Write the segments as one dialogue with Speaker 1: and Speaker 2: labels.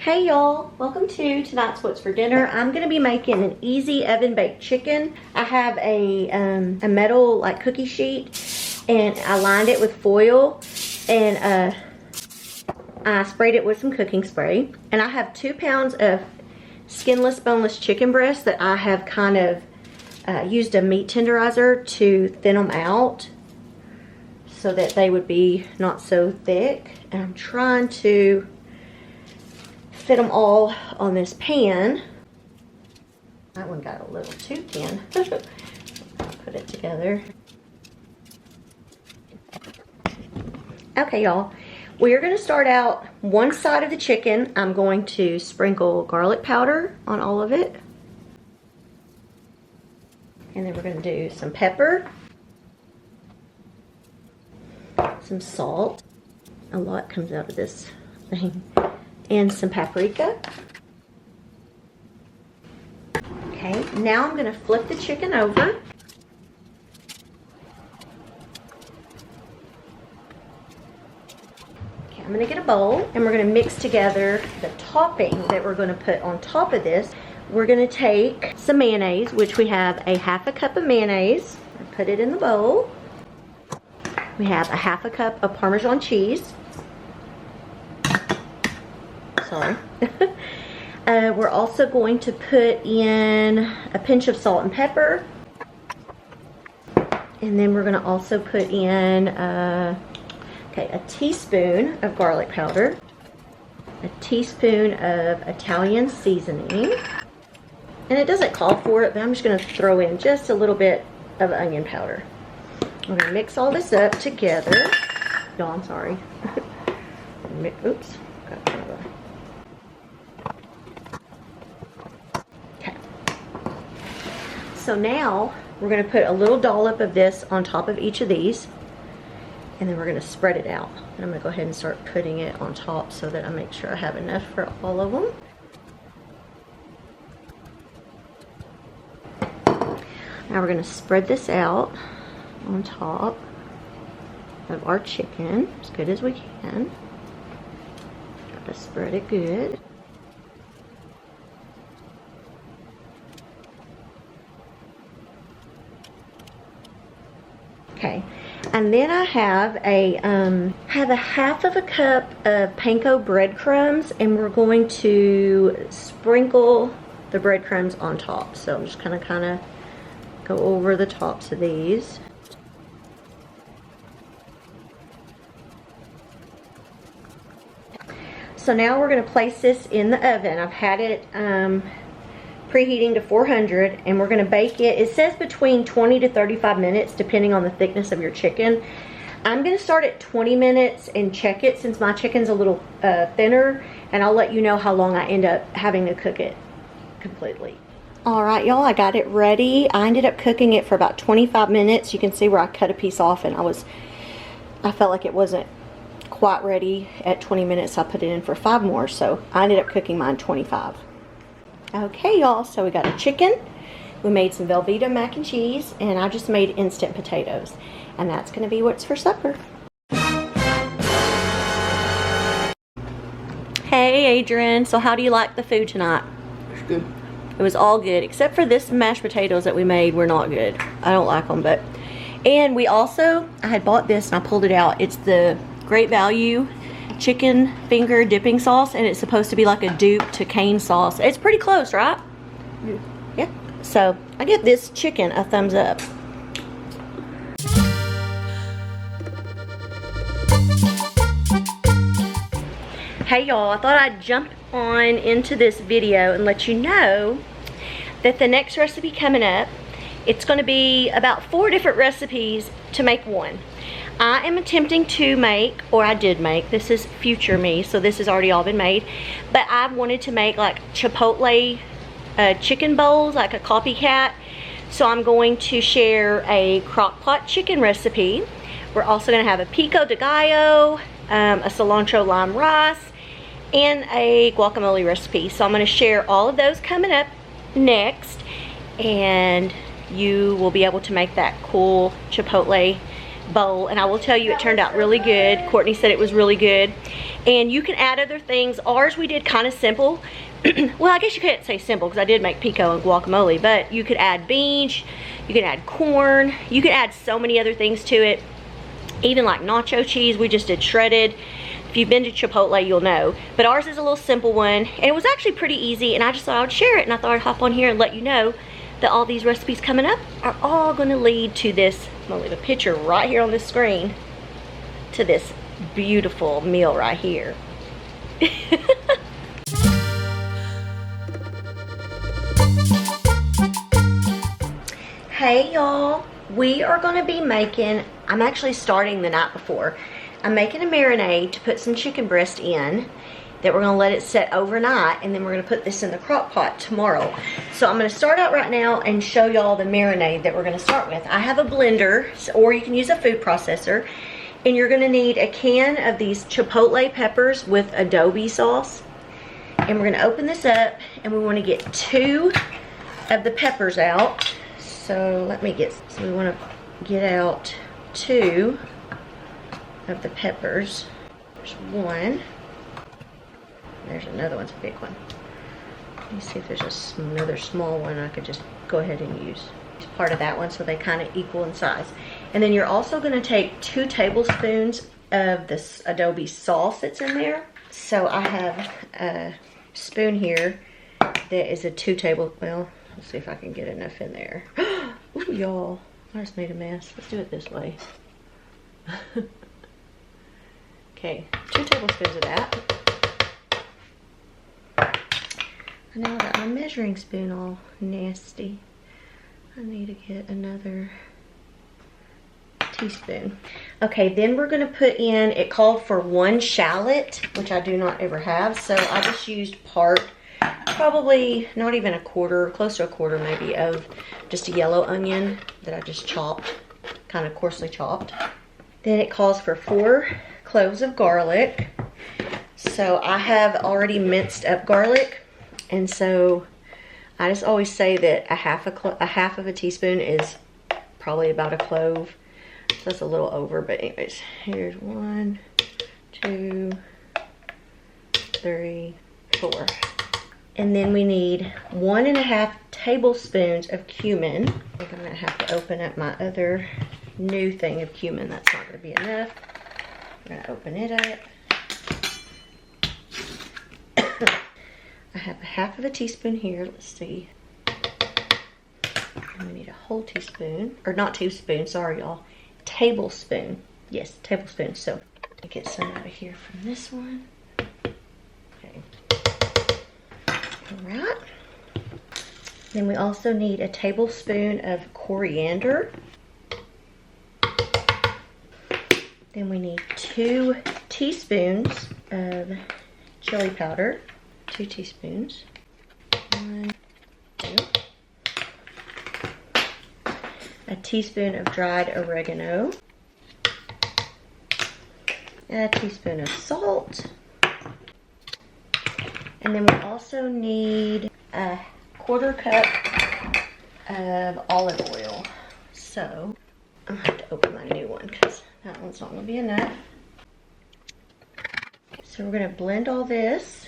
Speaker 1: Hey y'all, welcome to tonight's What's for Dinner. I'm gonna be making an easy oven baked chicken. I have a metal like cookie sheet and I lined it with foil and I sprayed it with some cooking spray. And I have 2 pounds of skinless, boneless chicken breasts that I have kind of used a meat tenderizer to thin them out so that they would be not so thick. And I'm trying to fit them all on this pan. That one got a little too thin. Put it together. Okay, y'all. We're going to start out one side of the chicken. I'm going to sprinkle garlic powder on all of it. And then we're going to do some pepper. Some salt. A lot comes out of this thing. And some paprika. Okay, now I'm going to flip the chicken over. Okay, I'm going to get a bowl and we're going to mix together the topping that we're going to put on top of this. We're going to take some mayonnaise, which we have a 1/2 cup of mayonnaise. Put it in the bowl. We have a 1/2 cup of Parmesan cheese. Sorry. We're also going to put in a pinch of salt and pepper. And then we're going to also put in a teaspoon of garlic powder. A teaspoon of Italian seasoning. And it doesn't call for it, but I'm just going to throw in just a little bit of onion powder. I'm going to mix all this up together. No, I'm sorry. Oops. Got kind of a... So now we're going to put a little dollop of this on top of each of these, and then we're going to spread it out. And I'm going to go ahead and start putting it on top so that I make sure I have enough for all of them. Now we're going to spread this out on top of our chicken as good as we can. Got to spread it good. Okay, and then I have a 1/2 cup of Panko breadcrumbs, and we're going to sprinkle the breadcrumbs on top. So I'm just kind of go over the tops of these. So now we're going to place this in the oven. I've had it preheating to 400, and we're going to bake it. It says between 20 to 35 minutes depending on the thickness of your chicken. I'm going to start at 20 minutes and check it since my chicken's a little thinner, and I'll let you know how long I end up having to cook it completely. Alright y'all, I got it ready. I ended up cooking it for about 25 minutes. You can see where I cut a piece off, and I felt like it wasn't quite ready at 20 minutes. I put it in for 5 more, so I ended up cooking mine 25. Okay y'all, so we got a chicken, we made some Velveeta mac and cheese, and I just made instant potatoes, and that's going to be what's for supper. Hey Adrian, so how do you like the food tonight?
Speaker 2: It's good.
Speaker 1: It was all good, except for this mashed potatoes that we made were not good. I don't like them, but... And we also, I had bought this and I pulled it out. It's the Great Value chicken finger dipping sauce, and it's supposed to be like a dupe to cane sauce. It's pretty close, right? Yeah. So I give this chicken a thumbs up. Hey y'all, I thought I'd jump on into this video and let you know that the next recipe coming up, it's going to be about 4 different recipes to make one. I am attempting to make, or I did make, this is future me, so this has already all been made, but I wanted to make like Chipotle chicken bowls, like a copycat. So I'm going to share a Crockpot chicken recipe. We're also going to have a Pico de Gallo, a cilantro lime rice, and a guacamole recipe. So I'm going to share all of those coming up next, and you will be able to make that cool Chipotle bowl, and I will tell you it turned out really good. Courtney said it was really good. And you can add other things. Ours we did kind of simple. Well, I guess you can't say simple because I did make pico and guacamole, but you could add beans, you can add corn, you can add so many other things to it. Even like nacho cheese, we just did shredded. If you've been to Chipotle, you'll know. But ours is a little simple one, and it was actually pretty easy, and I just thought I would share it, and I thought I'd hop on here and let you know that all these recipes coming up are all gonna lead to this. I'm gonna leave a picture right here on this screen to this beautiful meal right here. Hey y'all, we are gonna be making, I'm actually starting the night before. I'm making a marinade to put some chicken breast in that we're gonna let it set overnight, and then we're gonna put this in the crock pot tomorrow. So I'm gonna start out right now and show y'all the marinade that we're gonna start with. I have a blender, or you can use a food processor, and you're gonna need a can of these Chipotle peppers with adobe sauce. And we're gonna open this up, and we wanna get 2 of the peppers out. So we wanna get out 2 of the peppers. There's 1. There's another one's a big one. Let me see if there's another small one I could just go ahead and use. It's part of that one, so they kind of equal in size. And then you're also going to take 2 tablespoons of this adobe sauce that's in there. So I have a spoon here that is a 2 tablespoons. Well, let's see if I can get enough in there. Ooh, y'all, I just made a mess. Let's do it this way. Okay, 2 tablespoons of that. Now I got my measuring spoon all nasty. I need to get another teaspoon. Okay, then we're gonna put in, it called for 1 shallot, which I do not ever have, so I just used part, probably not even a quarter, close to a quarter maybe, of just a yellow onion that I just chopped, kind of coarsely chopped. Then it calls for 4 cloves of garlic. So I have already minced up garlic. And so I just always say that a half of a teaspoon is probably about a clove. So that's a little over, but anyways, here's 1, 2, 3, 4. And then we need 1½ tablespoons of cumin. I think I'm gonna have to open up my other new thing of cumin. That's not gonna be enough. I'm gonna open it up. I have a half of a teaspoon here. Let's see. And we need a whole teaspoon, or not teaspoon, sorry y'all, tablespoon. Yes, tablespoon. So I get some out of here from this one. Okay. All right. Then we also need a tablespoon of coriander. Then we need 2 teaspoons of chili powder. 2 teaspoons. 1, 2. A teaspoon of dried oregano. A teaspoon of salt. And then we also need a 1/4 cup of olive oil. So I'm gonna have to open my new one because that one's not gonna be enough. So we're gonna blend all this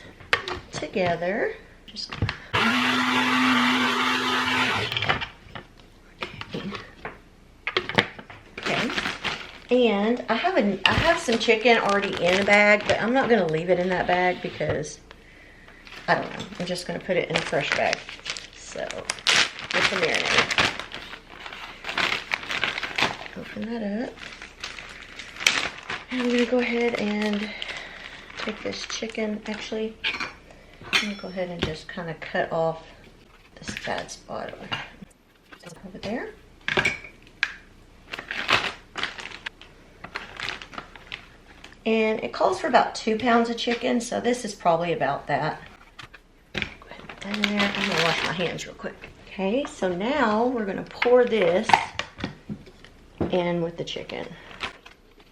Speaker 1: together. Just okay. And I have some chicken already in a bag, but I'm not gonna leave it in that bag because I don't know. I'm just gonna put it in a fresh bag. So with the marinade. Open that up. And I'm gonna go ahead and take this chicken. Actually, I'm gonna go ahead and just kind of cut off this bad spot over there. And it calls for about 2 pounds of chicken, so this is probably about that. Go ahead and put that in there. I'm gonna wash my hands real quick. Okay, so now we're gonna pour this in with the chicken.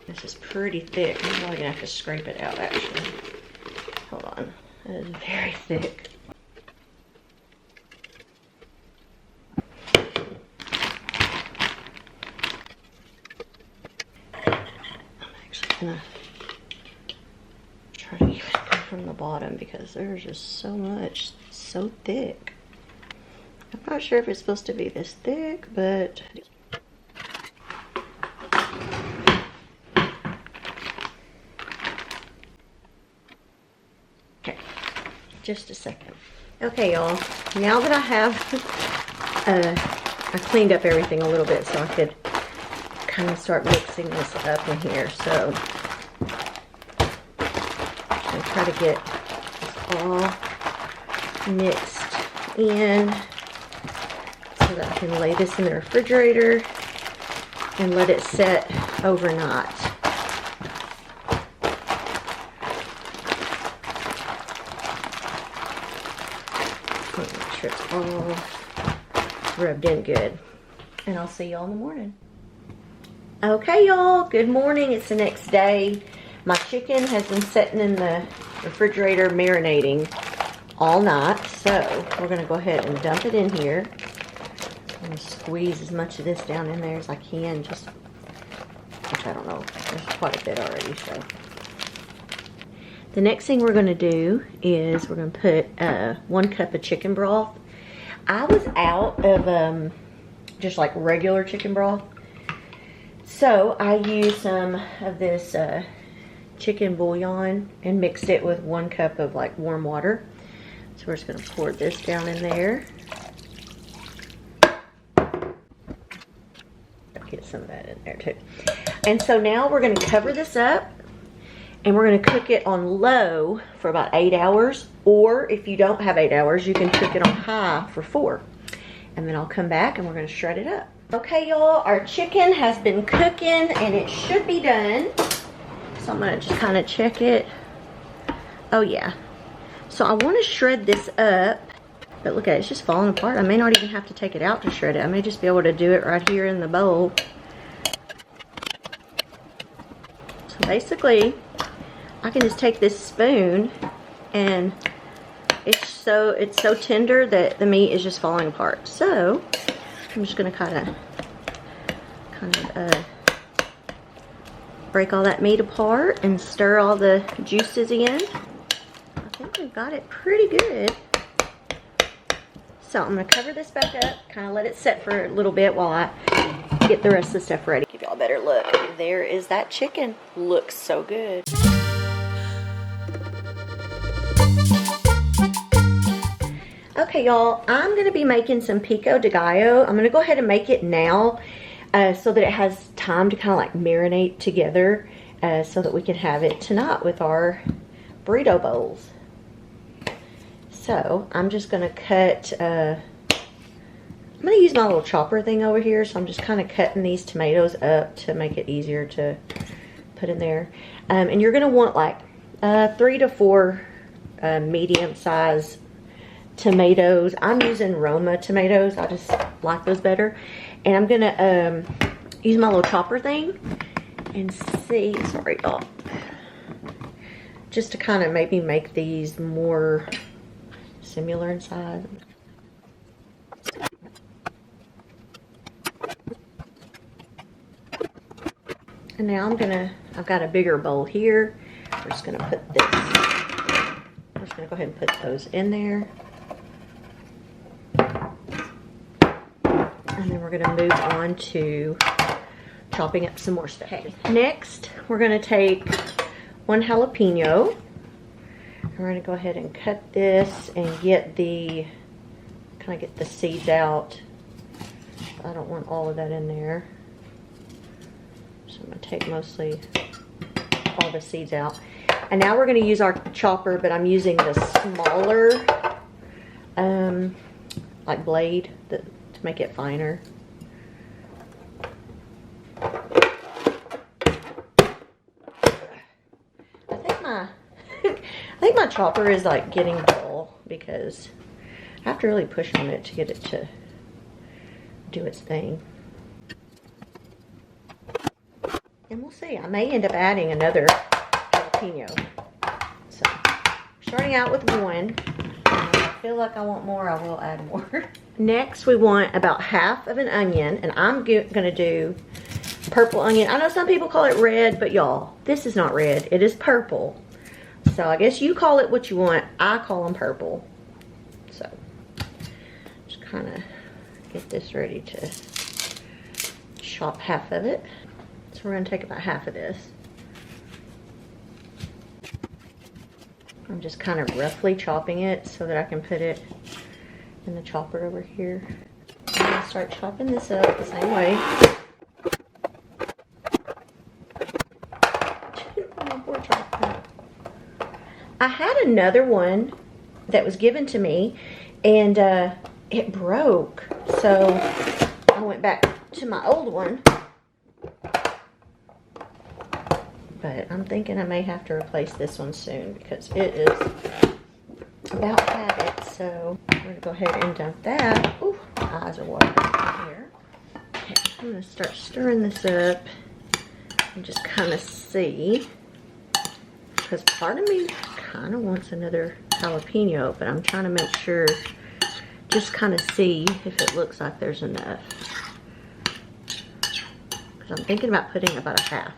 Speaker 1: This is pretty thick. I'm probably gonna have to scrape it out actually. Hold on, that is very thick. gonna try to even go from the bottom because there's just so much, so thick. I'm not sure if it's supposed to be this thick, but okay, just a second. Okay, y'all, now that I have I cleaned up everything a little bit so I could kind of start mixing this up in here. So I'm going to try to get this all mixed in so that I can lay this in the refrigerator and let it set overnight. Make sure it's all rubbed in good. And I'll see y'all in the morning. Okay, y'all, good morning. It's the next day. My chicken has been sitting in the refrigerator marinating all night. So we're gonna go ahead and dump it in here. I'm gonna squeeze as much of this down in there as I can, just, which I don't know, there's quite a bit already, so. The next thing we're gonna do is we're gonna put 1 cup of chicken broth. I was out of just like regular chicken broth, so I used some of this chicken bouillon and mixed it with 1 cup of like warm water. So we're just gonna pour this down in there. Get some of that in there too. And so now we're gonna cover this up and we're gonna cook it on low for about 8 hours, or if you don't have 8 hours, you can cook it on high for 4. And then I'll come back and we're gonna shred it up. Okay, y'all, our chicken has been cooking and it should be done. So I'm gonna just kind of check it. Oh yeah. So I wanna shred this up, but look at it, it's just falling apart. I may not even have to take it out to shred it. I may just be able to do it right here in the bowl. So basically, I can just take this spoon and it's so tender that the meat is just falling apart. So I'm just gonna kind of break all that meat apart and stir all the juices in. I think we've got it pretty good. So I'm gonna cover this back up, kind of let it set for a little bit while I get the rest of the stuff ready. Give y'all a better look. There is that chicken. Looks so good. Okay, y'all, I'm gonna be making some Pico de Gallo. I'm gonna go ahead and make it now so that it has time to kind of like marinate together so that we can have it tonight with our burrito bowls. So I'm just gonna cut, I'm gonna use my little chopper thing over here, so I'm just kind of cutting these tomatoes up to make it easier to put in there. And you're gonna want like 3 to 4 medium size tomatoes. I'm using Roma tomatoes. I just like those better. And I'm gonna use my little chopper thing and see, sorry y'all, just to kind of maybe make these more similar in size. And now I've got a bigger bowl here. We're just gonna put this, we're just gonna go ahead and put those in there. And then we're gonna move on to chopping up some more stuff. Okay. Next, we're gonna take 1 jalapeno. We're gonna go ahead and cut this and get the seeds out. I don't want all of that in there. So I'm gonna take mostly all the seeds out. And now we're gonna use our chopper, but I'm using the smaller like blade to make it finer. I think my chopper is like getting dull because I have to really push on it to get it to do its thing. And we'll see. I may end up adding another jalapeno. So, starting out with 1. If I feel like I want more, I will add more. Next, we want about half of an onion, and I'm gonna do purple onion. I know some people call it red, but y'all, this is not red. It is purple. So I guess you call it what you want. I call them purple. So just kind of get this ready to chop half of it. So we're going to take about half of this. I'm just kind of roughly chopping it so that I can put it in the chopper over here. I'm going to start chopping this up the same way. I had another one that was given to me and it broke. So I went back to my old one. But I'm thinking I may have to replace this one soon because it is about had it. So we're going to go ahead and dump that. Ooh, my eyes are watering here. Okay, I'm going to start stirring this up and just kind of see. Because part of me kind of wants another jalapeno, but I'm trying to make sure, just kind of see if it looks like there's enough. Because I'm thinking about putting about a half.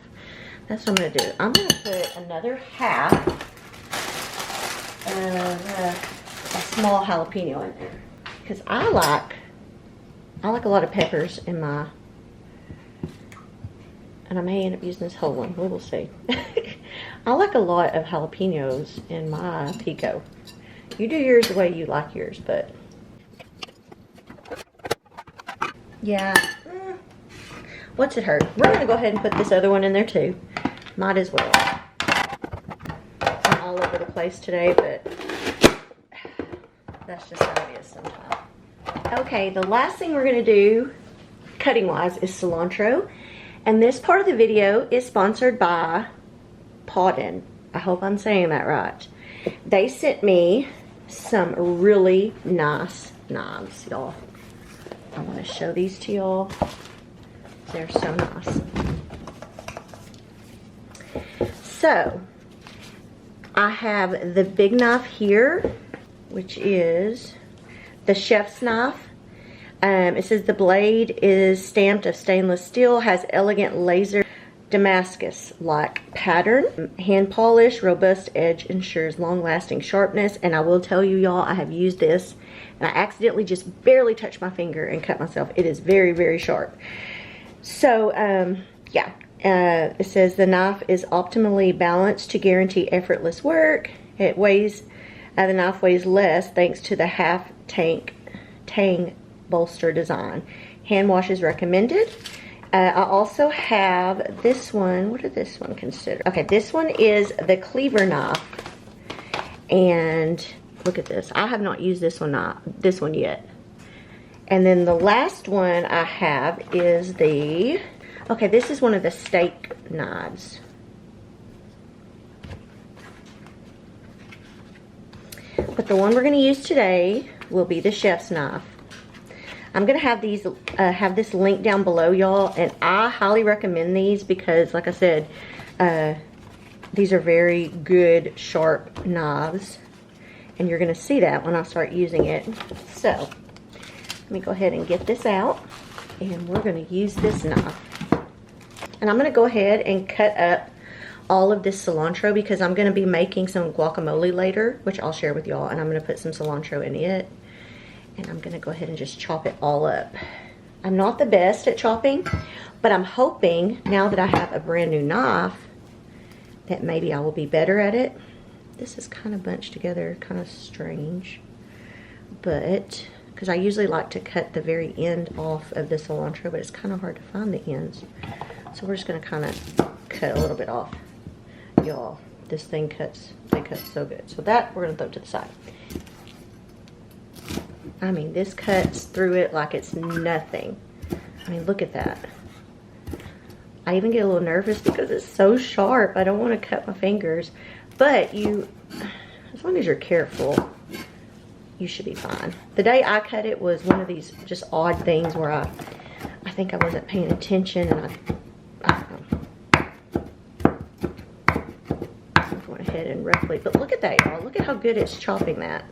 Speaker 1: That's what I'm going to do. I'm going to put another half of a small jalapeno in there. Because I like a lot of peppers in my, and I may end up using this whole one. We will see. I like a lot of jalapenos in my pico. You do yours the way you like yours, but yeah. What's it hurt? We're going to go ahead and put this other one in there too. Might as well. I'm all over the place today, but that's just how it is sometimes. Okay, the last thing we're going to do, cutting wise, is cilantro. And this part of the video is sponsored by PAUDIN. I hope I'm saying that right. They sent me some really nice knives, y'all. I want to show these to y'all. They're so nice. So, I have the big knife here, which is the chef's knife. It says the blade is stamped of stainless steel, has elegant laser Damascus-like pattern, hand polish, robust edge ensures long-lasting sharpness. And I will tell you, y'all, I have used this and I accidentally just barely touched my finger and cut myself. It is very, very sharp. So, yeah, it says the knife is optimally balanced to guarantee effortless work. It weighs, the knife weighs less thanks to the half tang bolster design. Hand wash is recommended. I also have this one. What did this one consider? Okay, this one is the cleaver knife. And look at this. I have not used this one yet. And then the last one I have is the, okay, this is one of the steak knives. But the one we're going to use today will be the chef's knife. I'm going to have these, have this link down below, y'all, and I highly recommend these because, like I said, these are very good, sharp knives, and you're going to see that when I start using it. So, let me go ahead and get this out, and we're going to use this knife. And I'm going to go ahead and cut up all of this cilantro because I'm going to be making some guacamole later, which I'll share with y'all, and I'm going to put some cilantro in it. And I'm going to go ahead and just chop it all up. I'm not the best at chopping, but I'm hoping now that I have a brand new knife that maybe I will be better at it. This is kind of bunched together, kind of strange. But, because I usually like to cut the very end off of the cilantro, but it's kind of hard to find the ends. So we're just going to kind of cut a little bit off. Y'all, this thing cuts, they cut so good. So that we're going to throw to the side. I mean, this cuts through it like it's nothing. I mean, look at that. I even get a little nervous because it's so sharp. I don't want to cut my fingers. But as long as you're careful, you should be fine. The day I cut it was one of these just odd things where I think I wasn't paying attention and I don't know. I went ahead and roughly, but look at that, y'all. Look at how good it's chopping that.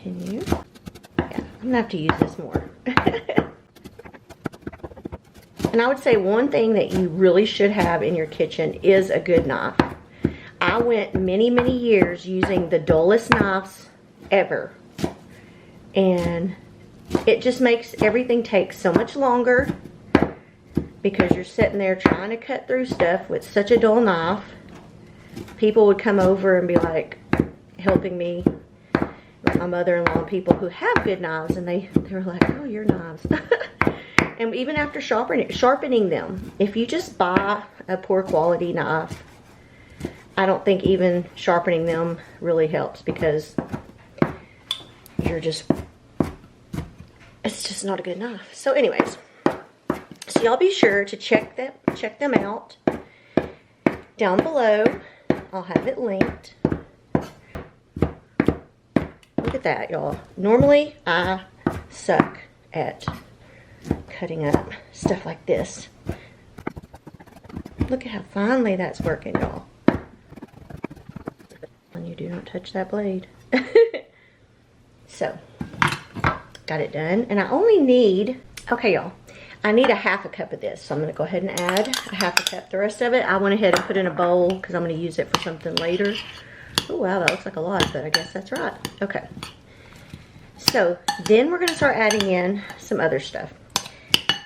Speaker 1: Yeah, I'm gonna have to use this more. And I would say one thing that you really should have in your kitchen is a good knife. I went many, many years using the dullest knives ever. And it just makes everything take so much longer because you're sitting there trying to cut through stuff with such a dull knife. People would come over and be like helping me, like my mother-in-law and people who have good knives, and they were like, oh, your knives. And even after sharpening them, if you just buy a poor quality knife, I don't think even sharpening them really helps because you're just, it's just not a good knife. So anyways, so y'all be sure to check them out down below. I'll have it linked. Look at that, y'all. Normally I suck at cutting up stuff like this. Look at how finely that's working, y'all. And you do not touch that blade. So, got it done. And I only need, okay, y'all, I need a half a cup of this. So I'm going to go ahead and add a half a cup. The rest of it, I went ahead and put in a bowl because I'm going to use it for something later. Oh, wow, that looks like a lot, but I guess that's right. Okay. So, then we're going to start adding in some other stuff.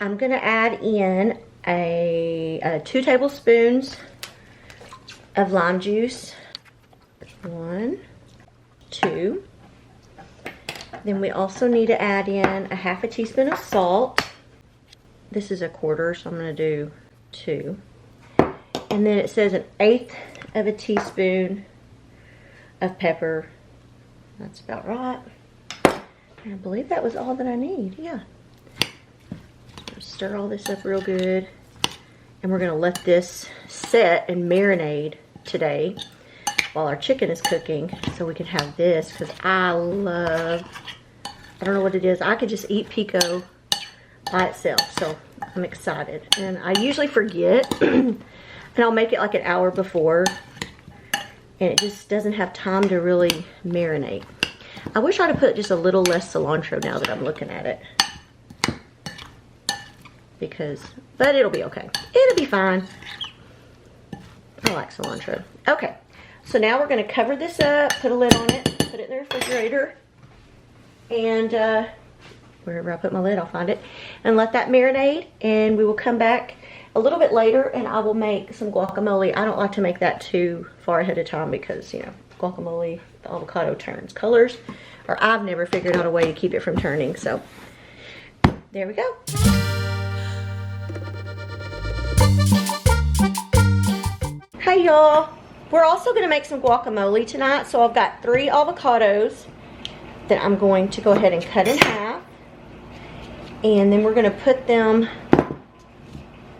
Speaker 1: I'm going to add in 2 tablespoons of lime juice. 1, 2. Then we also need to add in a half a teaspoon of salt. This is a quarter, so I'm going to do 2. And then it says 1/8 of a teaspoon of pepper. That's about right. And I believe that was all that I need. Yeah. Stir all this up real good. And we're going to let this set and marinate today while our chicken is cooking so we can have this, because I don't know what it is. I could just eat pico by itself, so I'm excited. And I usually forget and I'll make it like an hour before and it just doesn't have time to really marinate. I wish I'd have put just a little less cilantro now that I'm looking at it. But it'll be okay. It'll be fine. I like cilantro. Okay, so now we're going to cover this up, put a lid on it, put it in the refrigerator, and wherever I put my lid, I'll find it, and let that marinate, and we will come back a little bit later, and I will make some guacamole. I don't like to make that too far ahead of time because, you know, guacamole, the avocado turns colors, or I've never figured out a way to keep it from turning, so there we go. Hey y'all, we're also going to make some guacamole tonight. So I've got 3 avocados that I'm going to go ahead and cut in half, and then we're going to put them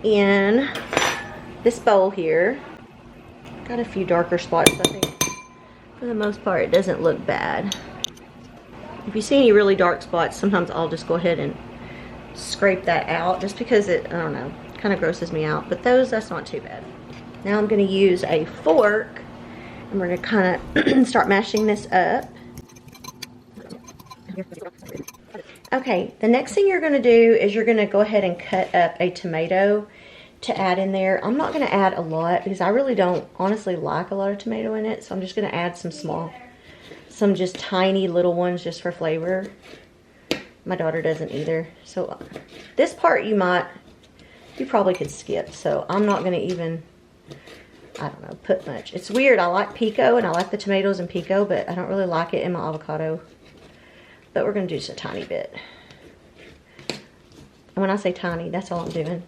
Speaker 1: in this bowl here. Got a few darker spots. I think for the most part it doesn't look bad. If you see any really dark spots, sometimes I'll just go ahead and scrape that out just because it, I don't know, kind of grosses me out. But that's not too bad. Now I'm going to use a fork and we're going to kind of start mashing this up. Okay, the next thing you're going to do is you're going to go ahead and cut up a tomato to add in there. I'm not going to add a lot because I really don't honestly like a lot of tomato in it. So I'm just going to add some just tiny little ones just for flavor. My daughter doesn't either. So this part you probably could skip. So I'm not going to even, I don't know, put much. It's weird. I like pico and I like the tomatoes in pico, but I don't really like it in my avocado. But we're going to do just a tiny bit. And when I say tiny, that's all I'm doing.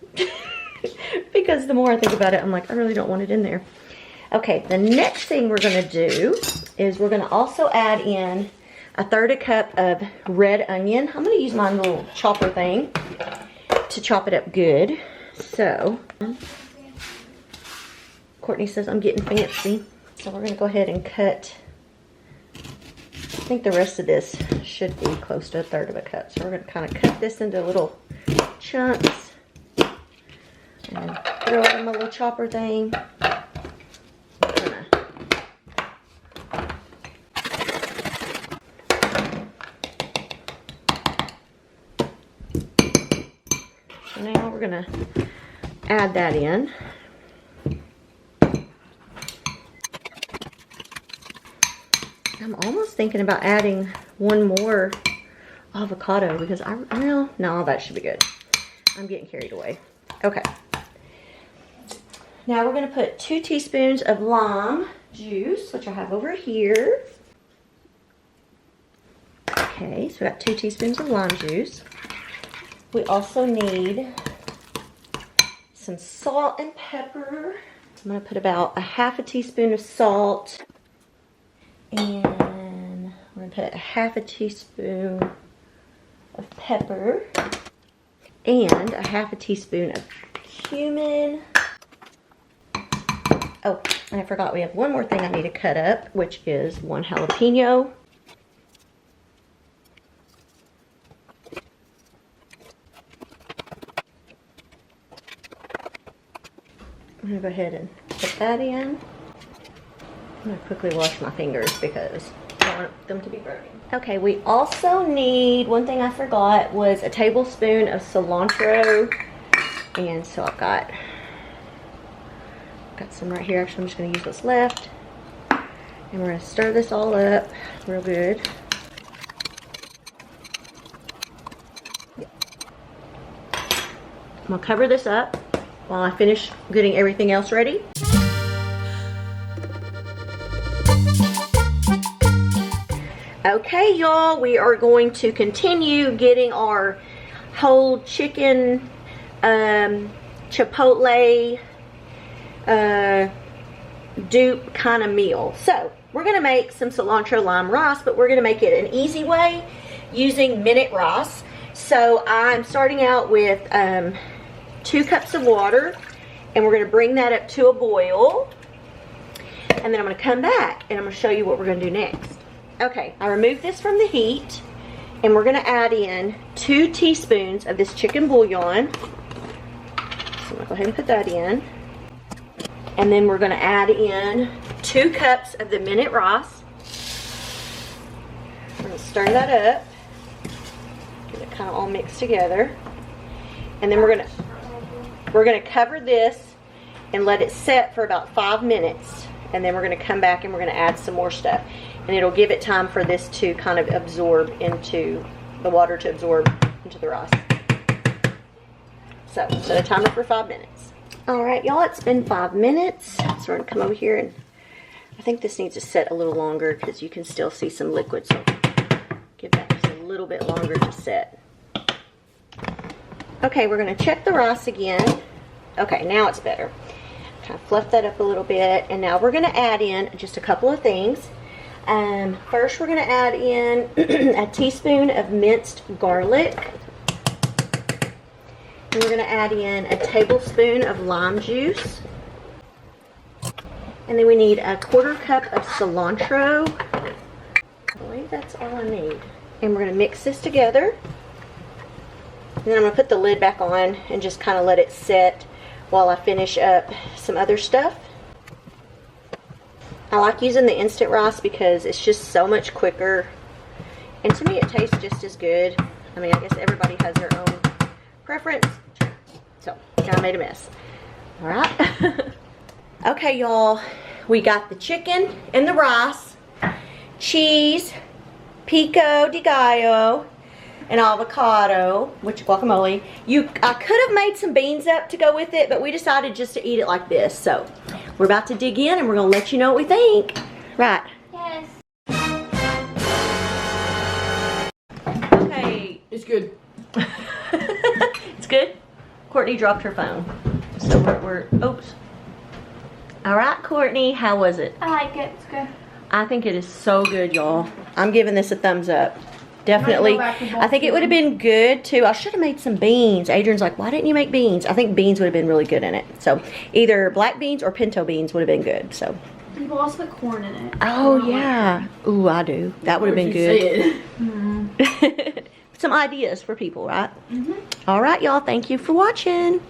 Speaker 1: Because the more I think about it, I'm like, I really don't want it in there. Okay, the next thing we're going to do is we're going to also add in 1/3 cup of red onion. I'm going to use my little chopper thing to chop it up good. So, Courtney says I'm getting fancy. So we're going to go ahead and cut. I think the rest of this should be close to 1/3 cup. So we're going to kind of cut this into little chunks and throw it in my little chopper thing. gonna add that in. I'm almost thinking about adding one more avocado because no, that should be good. I'm getting carried away. Okay. Now we're gonna put 2 teaspoons of lime juice, which I have over here. Okay, so we got 2 teaspoons of lime juice. We also need some salt and pepper. I'm gonna put about 1/2 teaspoon of salt. And I'm gonna put 1/2 teaspoon of pepper. And 1/2 teaspoon of cumin. Oh, and I forgot we have one more thing I need to cut up, which is 1 jalapeno. I'm gonna go ahead and put that in. I'm gonna quickly wash my fingers because I don't want them to be broken. Okay, we also need, one thing I forgot was a tablespoon of cilantro. And so I've got some right here. Actually, I'm just gonna use what's left. And we're gonna stir this all up real good. I'm gonna cover this up while I finish getting everything else ready. Okay, y'all, we are going to continue getting our whole chicken Chipotle dupe kind of meal. So we're gonna make some cilantro lime rice, but we're gonna make it an easy way using minute rice. So I'm starting out with 2 cups of water, and we're gonna bring that up to a boil, and then I'm gonna come back and I'm gonna show you what we're gonna do next. Okay, I removed this from the heat, and we're gonna add in 2 teaspoons of this chicken bouillon. So I'm gonna go ahead and put that in. And then we're gonna add in 2 cups of the minute rice. We're gonna stir that up, get it kind of all mixed together. And then we're gonna cover this and let it set for about 5 minutes. And then we're gonna come back and we're gonna add some more stuff. And it'll give it time for this to kind of absorb into the water, to absorb into the rice. So set a timer for 5 minutes. All right, y'all, it's been 5 minutes. So we're gonna come over here, and I think this needs to set a little longer because you can still see some liquid. So give that just a little bit longer to set. Okay, we're gonna check the rice again. Okay, now it's better. Kind of fluff that up a little bit, and now we're gonna add in just a couple of things. First, we're gonna add in a teaspoon of minced garlic. And we're gonna add in a tablespoon of lime juice. And then we need a 1/4 cup of cilantro. I believe that's all I need. And we're gonna mix this together. And then I'm gonna put the lid back on and just kind of let it set while I finish up some other stuff. I like using the instant rice because it's just so much quicker. And to me, it tastes just as good. I mean, I guess everybody has their own preference. So, I made a mess. All right. Okay, y'all. We got the chicken and the rice, cheese, pico de gallo, and avocado, which guacamole. I could have made some beans up to go with it, but we decided just to eat it like this. So we're about to dig in, and we're gonna let you know what we think. Right?
Speaker 2: Yes.
Speaker 1: Okay, it's good. It's good. Courtney dropped her phone, so we're oops. All right, Courtney, how was it?
Speaker 2: I like it. It's good.
Speaker 1: I think it is so good, y'all. I'm giving this a thumbs up. Definitely. I think it would have been good too. I should have made some beans. Adrian's like, why didn't you make beans? I think beans would have been really good in it. So either black beans or pinto beans would have been good. So
Speaker 2: People also put corn in it.
Speaker 1: oh yeah. Ooh, I do. That would have been good. Some ideas for people, right? All right, y'all. Thank you for watching.